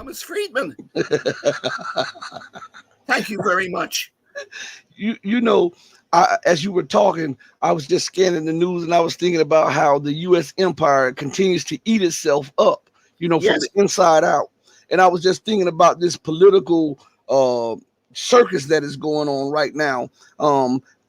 Thomas Friedman. Thank you very much. You know, as you were talking, I was just scanning the news and I was thinking about how the U.S. empire continues to eat itself up, from Yes. the inside out. And I was just thinking about this political circus that is going on right now,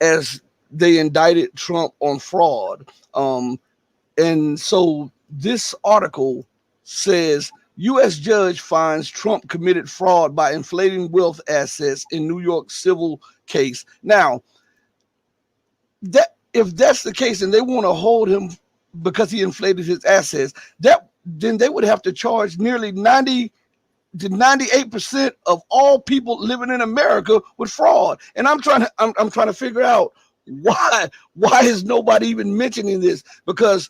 as they indicted Trump on fraud. And so this article says U.S. judge finds Trump committed fraud by inflating wealth assets in New York civil case. Now, that if that's the case and they want to hold him because he inflated his assets, then they would have to charge nearly 90 to 98% of all people living in America with fraud. And I'm trying to figure out why is nobody even mentioning this? Because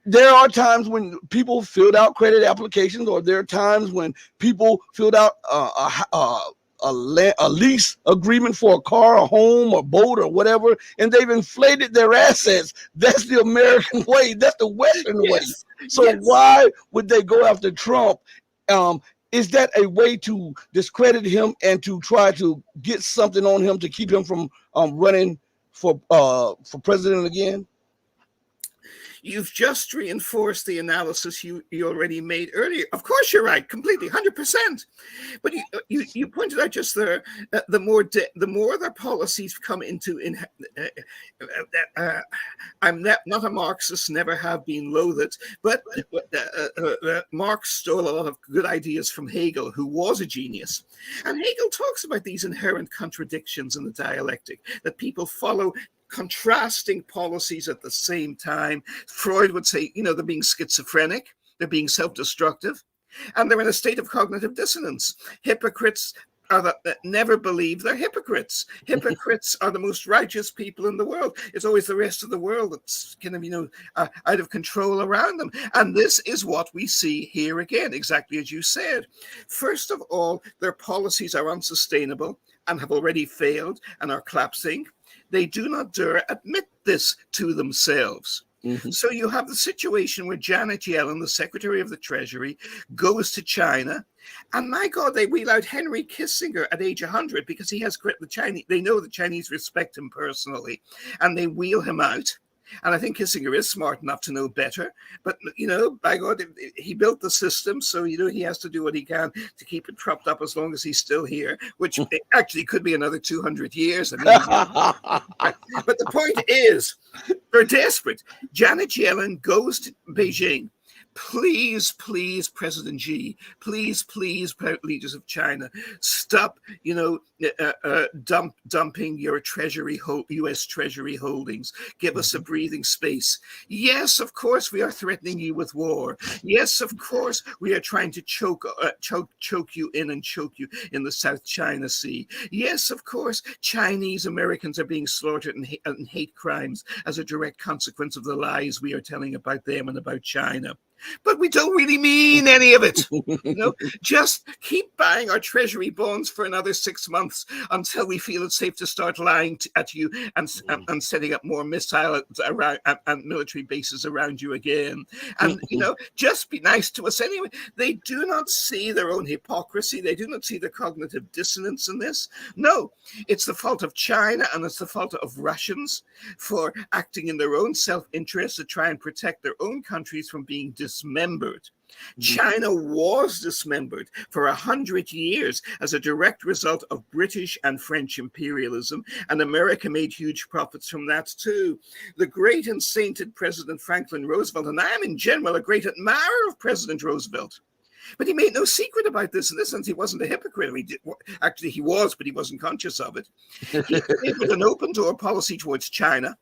there are times when people filled out credit applications, or there are times when people filled out a lease agreement for a car, a home, a boat, or whatever, and they've inflated their assets. That's the American way. That's the Western way. So why would they go after Trump? Is that a way to discredit him and to try to get something on him to keep him from running for president again? You've just reinforced the analysis you already made earlier. Of course, you're right, completely, 100%. But you pointed out just there, the more their policies come into. I'm not a Marxist, never have been, loathe it. But Marx stole a lot of good ideas from Hegel, who was a genius. And Hegel talks about these inherent contradictions in the dialectic, that people follow contrasting policies at the same time. Freud would say, they're being schizophrenic, they're being self-destructive, and they're in a state of cognitive dissonance. Hypocrites are that never believe they're hypocrites. Hypocrites are the most righteous people in the world. It's always the rest of the world that's kind of, out of control around them. And this is what we see here again, exactly as you said. First of all, their policies are unsustainable and have already failed and are collapsing. They do not dare admit this to themselves. Mm-hmm. So you have the situation where Janet Yellen, the Secretary of the Treasury, goes to China. And my God, they wheel out Henry Kissinger at age 100 because he has the Chinese. They know the Chinese respect him personally, and they wheel him out. And I think Kissinger is smart enough to know better. But, by God, he built the system. So, he has to do what he can to keep it propped up as long as he's still here, which actually could be another 200 years. I mean, but the point is, they're desperate. Janet Yellen goes to Beijing. Please, please, President Xi, please, leaders of China, stop, dumping your U.S. Treasury holdings. Give us a breathing space. Yes, of course, we are threatening you with war. Yes, of course, we are trying to choke you in and choke you in the South China Sea. Yes, of course, Chinese Americans are being slaughtered in hate crimes as a direct consequence of the lies we are telling about them and about China. But we don't really mean any of it. Just keep buying our treasury bonds for another 6 months until we feel it's safe to start lying at you and setting up more missiles around and military bases around you again. And, just be nice to us anyway. They do not see their own hypocrisy. They do not see the cognitive dissonance in this. No, it's the fault of China and it's the fault of Russians for acting in their own self-interest to try and protect their own countries from being dismembered. China was dismembered for 100 years as a direct result of British and French imperialism, and America made huge profits from that too. The great and sainted President Franklin Roosevelt, and I am in general a great admirer of President Roosevelt, but he made no secret about this. In this sense, he wasn't a hypocrite. Actually, he was, but he wasn't conscious of it. He enabled an open-door policy towards China.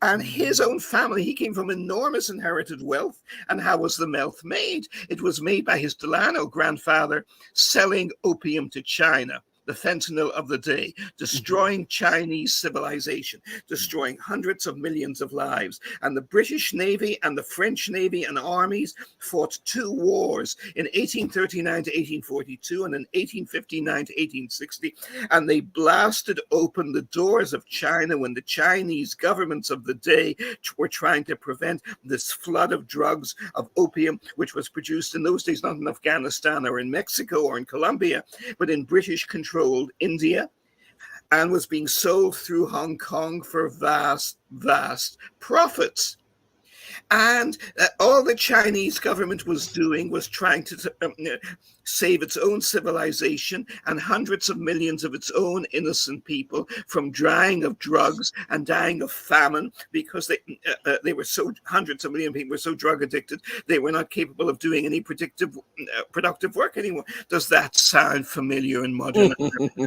And his own family, he came from enormous inherited wealth. And how was the wealth made? It was made by his Delano grandfather selling opium to China. the fentanyl of the day, destroying Chinese civilization, destroying hundreds of millions of lives. And the British Navy and the French Navy and armies fought 2 wars in 1839 to 1842 and in 1859 to 1860. And they blasted open the doors of China when the Chinese governments of the day were trying to prevent this flood of drugs, of opium, which was produced in those days not in Afghanistan or in Mexico or in Colombia, but in British-controlled India, and was being sold through Hong Kong for vast, vast profits. And all the Chinese government was doing was trying to save its own civilization and hundreds of millions of its own innocent people from dying of drugs and dying of famine, because they were so, hundreds of million people were so drug addicted, they were not capable of doing any productive work anymore. Does that sound familiar in modern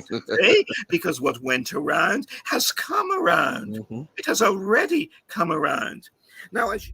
today? Because what went around has come around. It has already come around. Now, as